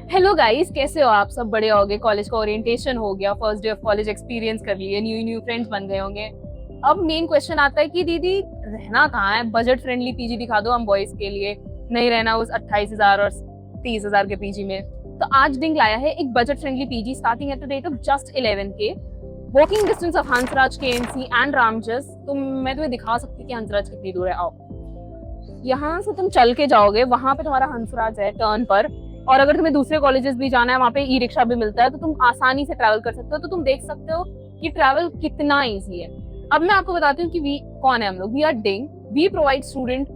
Hello guys, कैसे हो आप? सब बड़े हो गए, कॉलेज का ओरिएंटेशन हो गया, first day of college experience कर लिए, न्यू न्यू फ्रेंड्स बन गए होंगे। अब मेन क्वेश्चन आता है कि दीदी रहना कहाँ है? बजट फ्रेंडली पीजी दिखा दो हम बॉयज के लिए, नहीं रहना उस 28,000 और 30,000 के पीजी में। तो आज डिंग लाया है एक budget friendly PG starting at the rate of just 11K, walking distance of Hansraj, KMC and Ramjas. तो मैं तुम्हें दिखा सकती हूँ कि हंसराज कितनी दूर है। आओ, यहाँ से तुम चल के जाओगे, वहां पे तुम्हारा हंसराज है टर्न पर। और अगर तुम्हें दूसरे कॉलेजेस भी जाना है, वहाँ पे ई रिक्शा भी मिलता है, तो तुम आसानी से ट्रैवल कर सकते हो। तो तुम देख सकते हो कि ट्रैवल कितना इजी है। अब मैं आपको बताती हूँ कि वी कौन है हम लोग। We are ding, we provide student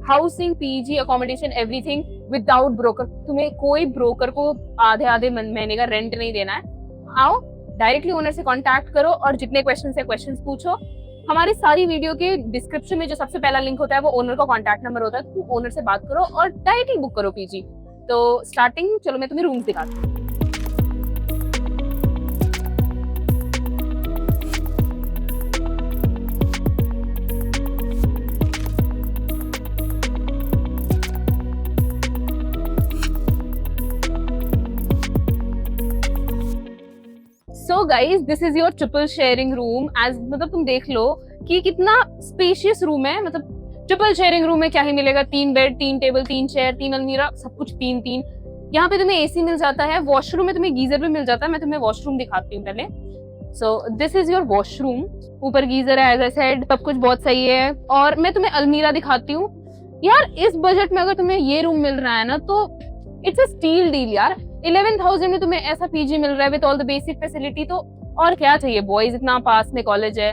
housing, PG, accommodation, everything without broker. तुम्हें कोई ब्रोकर को आधे आधे महीने का रेंट नहीं देना है। आओ, डायरेक्टली ओनर से कांटेक्ट करो और जितने क्वेश्चन है क्वेश्चंस पूछो। हमारी सारी वीडियो के डिस्क्रिप्शन में जो सबसे पहला लिंक होता है वो ओनर का कांटेक्ट नंबर होता है। तो तुम ओनर से बात करो और डायरेक्टली बुक करो पीजी। तो स्टार्टिंग, चलो मैं तुम्हें रूम्स दिखाती हूँ। So guys, this is your triple sharing room. As मतलब तुम देख लो कि कितना स्पेशियस रूम है। मतलब ट्रिपल शेयरिंग रूम में क्या ही मिलेगा? 3 बेड, 3 टेबल, 3 चेयर, 3 अलमीरा, सब कुछ 3-3। यहाँ पे तुम्हें एसी मिल जाता है, वॉशरूम में तुम्हें गीजर भी मिल जाता है। मैं तुम्हें वॉशरूम दिखाती हूँ पहले। So this is your washroom. ऊपर गीजर है, एज आई सेड, सब कुछ बहुत सही है। और मैं तुम्हें अलमीरा दिखाती हूँ। यार इस बजट में अगर तुम्हें ये रूम मिल रहा है ना, तो इट्स अ स्टील डील यार। 11,000 में तुम्हें ऐसा पीजी मिल रहा है with all the basic facility. तो और क्या चाहिए? बॉयज इतना पास में कॉलेज है।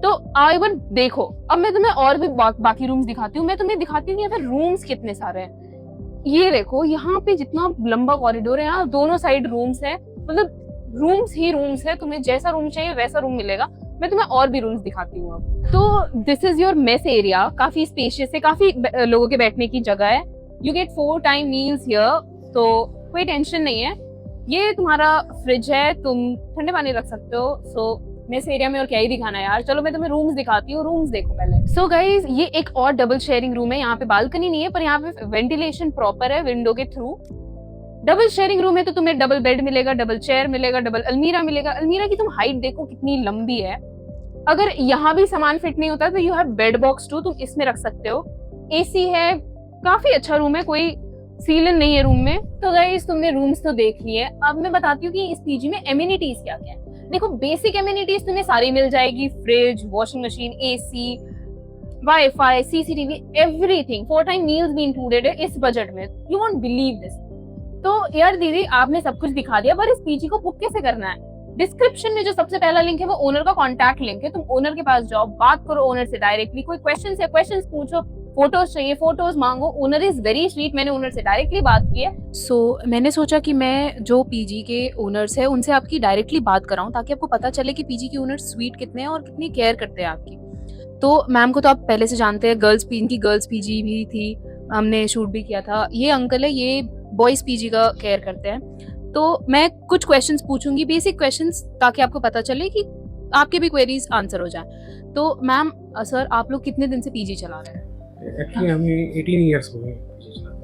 तो आई वन देखो, अब मैं तुम्हें और भी बाकी रूम्स दिखाती हूँ। मैं तुम्हें दिखाती हूँ यहाँ पे रूम्स कितने सारे हैं। ये देखो, यहाँ पे जितना लंबा कॉरिडोर है, यहाँ दोनों साइड रूम्स है। मतलब रूम्स ही रूम्स है। तुम्हें जैसा रूम चाहिए वैसा रूम मिलेगा। मैं तुम्हें और भी रूम्स दिखाती हूँ अब। तो this is your mess area. काफी स्पेशियस है, काफी लोगों के बैठने की जगह है। You get 4 time meals here, तो कोई टेंशन नहीं है। ये तुम्हारा फ्रिज है, तुम ठंडे पानी रख सकते हो। सो मेस एरिया में और क्या ही दिखाना है यार। चलो मैं तुम्हें रूम्स दिखाती हूँ। रूम्स देखो पहले। सो गाइज, ये एक और डबल शेयरिंग रूम है। यहाँ पे बालकनी नहीं है, पर यहाँ पे वेंटिलेशन प्रॉपर है विंडो के थ्रू। डबल शेयरिंग रूम है तो तुम्हें डबल बेड मिलेगा, डबल चेयर मिलेगा, डबल अलमीरा मिलेगा। अलमीरा की तुम हाइट देखो कितनी लंबी है। अगर यहाँ भी सामान फिट नहीं होता तो you have bed box too, तुम इसमें रख सकते हो। एसी है, काफी अच्छा रूम है, कोई सीलन नहीं है रूम में। तो गाइस, तुमने रूम्स तो देख लिए। अब मैं बताती हूँ कि इस पीजी में एमिनिटीज क्या क्या है। देखो, बेसिक एमिनिटीज तुम्हें सारी मिल जाएगी। Fridge, washing machine, AC, wifi, CCTV, everything. 4 time meals भी इंक्लूडेड है इस बजट में। You won't believe this. तो यार दीदी, आपने सब कुछ दिखा दिया, पर इस पीजी को बुक कैसे करना है? डिस्क्रिप्शन में जो सबसे पहला लिंक है वो ओनर का कांटेक्ट लिंक है। तुम ओनर के पास जाओ, बात करो ओनर से डायरेक्टली। कोई क्वेश्चन है, क्वेश्चंस पूछो। फोटोज चाहिए, फोटोज मांगो। Owner is very sweet. मैंने ओनर से डायरेक्टली बात की है। मैंने सोचा कि मैं जो पीजी के ओनर्स है उनसे आपकी डायरेक्टली बात कराऊं, ताकि आपको पता चले कि पीजी के ओनर स्वीट कितने हैं और कितनी केयर करते हैं आपकी। तो मैम को तो आप पहले से जानते हैं, इनकी गर्ल्स पीजी भी थी, हमने शूट भी किया था। ये अंकल है, ये बॉयज पीजी का केयर करते हैं। तो मैं कुछ क्वेश्चंस पूछूंगी, बेसिक क्वेश्चंस, ताकि आपको पता चले कि आपके भी क्वेरीज आंसर हो जाए। तो मैम, सर, आप लोग कितने दिन से पीजी चला रहे हैं? एक्चुअली हमें 18 इयर्स हो गए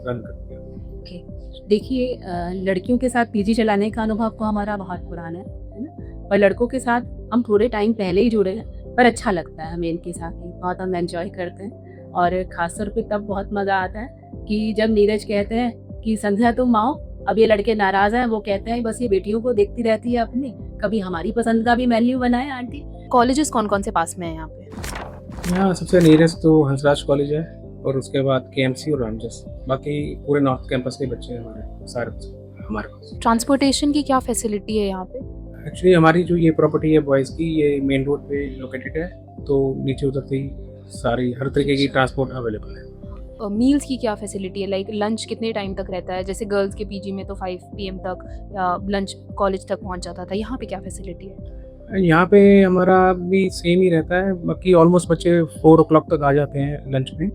रन करते हैं। देखिए, लड़कियों के साथ पीजी चलाने का अनुभव तो हमारा बहुत पुराना है ना। और लड़कों के साथ हम थोड़े टाइम पहले ही जुड़े हैं, पर अच्छा लगता है हमें इनके साथ ही। बहुत हम एंजॉय करते हैं। और खासतौर पे तब बहुत मज़ा आता है कि जब नीरज कहते हैं कि संध्या तुम आओ। अब ये लड़के नाराज़ हैं, वो कहते हैं बस ये बेटियों को देखती रहती है अपनी, कभी हमारी पसंद का भी मेन्यू बनाए आंटी। कॉलेजेस कौन कौन से पास में है यहाँ पे? यहाँ सबसे नियरेस्ट तो हंसराज कॉलेज है, और उसके बाद केएमसी और रामजस। बाकी पूरे नॉर्थ कैंपस के बच्चे हैं हमारे सारे हमारे पास। ट्रांसपोर्टेशन की क्या फैसिलिटी है यहाँ पे? एक्चुअली हमारी जो ये प्रॉपर्टी है बॉयज़ की, ये मेन रोड पे लोकेटेड है, तो नीचे उतरते ही सारी हर तरीके की ट्रांसपोर्ट अवेलेबल है। मील्स की क्या फैसिलिटी है? लाइक लंच कितने टाइम तक रहता है? जैसे गर्ल्स के पीजी में तो 5 PM तक या लंच कॉलेज तक पहुँच जाता था, यहाँ पे क्या फैसिलिटी है? यहाँ पे हमारा भी सेम ही रहता है। बाकी ऑलमोस्ट बच्चे 4 o'clock तक आ जाते हैं लंच में,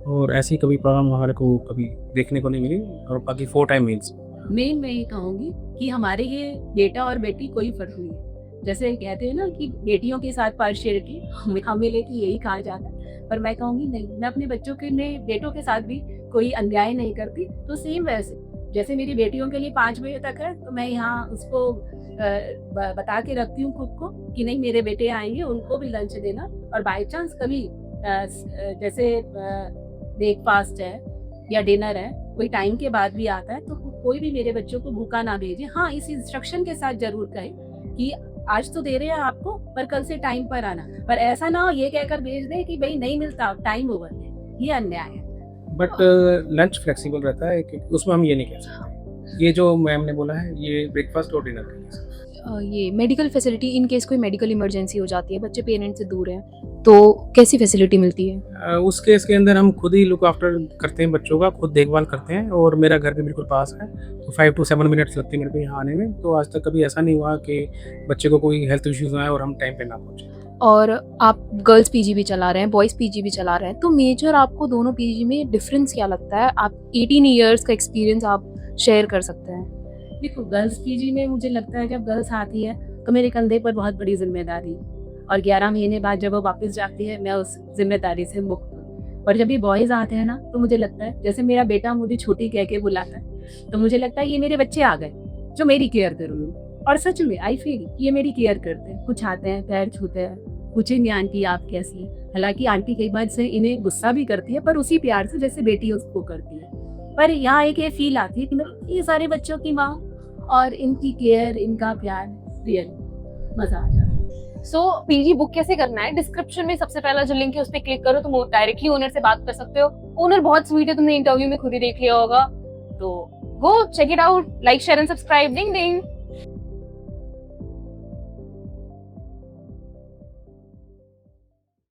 और ऐसी कभी प्रॉब्लम हमारे को कभी देखने को नहीं मिली। और बाकी 4 टाइम मील्स। मेन मैं ये कहूँगी कि हमारे ये बेटा और बेटी कोई फर्क नहीं है। जैसे कहते हैं ना कि बेटियों के साथ पार्शियलिटी हमें लेके यही कहा जाता है, पर मैं कहूँगी नहीं, मैं अपने बच्चों के बेटों के साथ भी कोई अन्याय नहीं करती। तो सेम वैसे जैसे मेरी बेटियों के लिए 5 बजे तक है, तो मैं यहाँ उसको बता के रखती हूँ खुद को कि नहीं मेरे बेटे आएंगे, उनको भी लंच देना। और बाय चांस कभी जैसे ब्रेकफास्ट है या डिनर है, कोई टाइम के बाद भी आता है, तो कोई भी मेरे बच्चों को भूखा ना भेजे। हाँ, इस इंस्ट्रक्शन के साथ जरूर कहे कि आज तो दे रहे हैं आपको, पर कल से टाइम पर आना। पर ऐसा ना हो ये कहकर भेज दे कि भाई नहीं मिलता, टाइम ओवर है, ये अन्याय है। बट लंच फ्लेक्सिबल रहता है क्योंकि उसमें हम ये नहीं कह सकते। ये जो मैम ने बोला है ये ब्रेकफास्ट और डिनर के लिए। ये मेडिकल फैसिलिटी, इन केस कोई मेडिकल इमरजेंसी हो जाती है, बच्चे पेरेंट्स से दूर हैं, तो कैसी फैसिलिटी मिलती है? उस केस के अंदर हम खुद ही लुक आफ्टर करते हैं बच्चों का, खुद देखभाल करते हैं। और मेरा घर भी बिल्कुल पास है, तो 5 to 7 मिनट्स लगते हैं मेरे को यहाँ आने में। तो आज तक कभी ऐसा नहीं हुआ कि बच्चे को कोई हेल्थ इश्यूज आए और हम टाइम पे ना पहुँचे। और आप गर्ल्स पीजी भी चला रहे हैं, बॉयज़ पीजी भी चला रहे हैं, तो मेजर आपको दोनों पीजी में डिफरेंस क्या लगता है? आप 18 ईयर्स का एक्सपीरियंस आप शेयर कर सकते हैं। देखो, गर्ल्स पीजी में मुझे लगता है जब गर्ल्स आती है तो मेरे कंधे पर बहुत बड़ी जिम्मेदारी है, और 11 महीने बाद जब वो वापस जाती है मैं उस जिम्मेदारी से मुक्त हूँ। और जब ये बॉयज़ आते हैं ना, तो मुझे लगता है जैसे मेरा बेटा मुझे छोटी कह के बुलाता है, तो मुझे लगता है ये मेरे बच्चे आ गए जो मेरी केयर कर रही हूँ। और सच में आई फील ये मेरी केयर करते हैं। कुछ आते हैं, पैर छूते हैं, पूछेंगे आंटी आप कैसी हैं। हालांकि आंटी कई बार से इन्हें गुस्सा भी करती है, पर उसी प्यार से जैसे बेटी उसको करती है। पर यहाँ एक ये फील आती है कि मैं ये सारे बच्चों की माँ और इनकी केयर, इनका प्यार, रियल मजा आ जाता है। सो पीजी बुक कैसे करना है? डिस्क्रिप्शन में सबसे पहला जो लिंक है उस पर क्लिक करो, तुम डायरेक्टली ओनर से बात कर सकते हो। ओनर बहुत स्वीट है, तुमने इंटरव्यू में खुद ही देख लिया होगा, तो go check it out, like share and subscribe. Ding ding.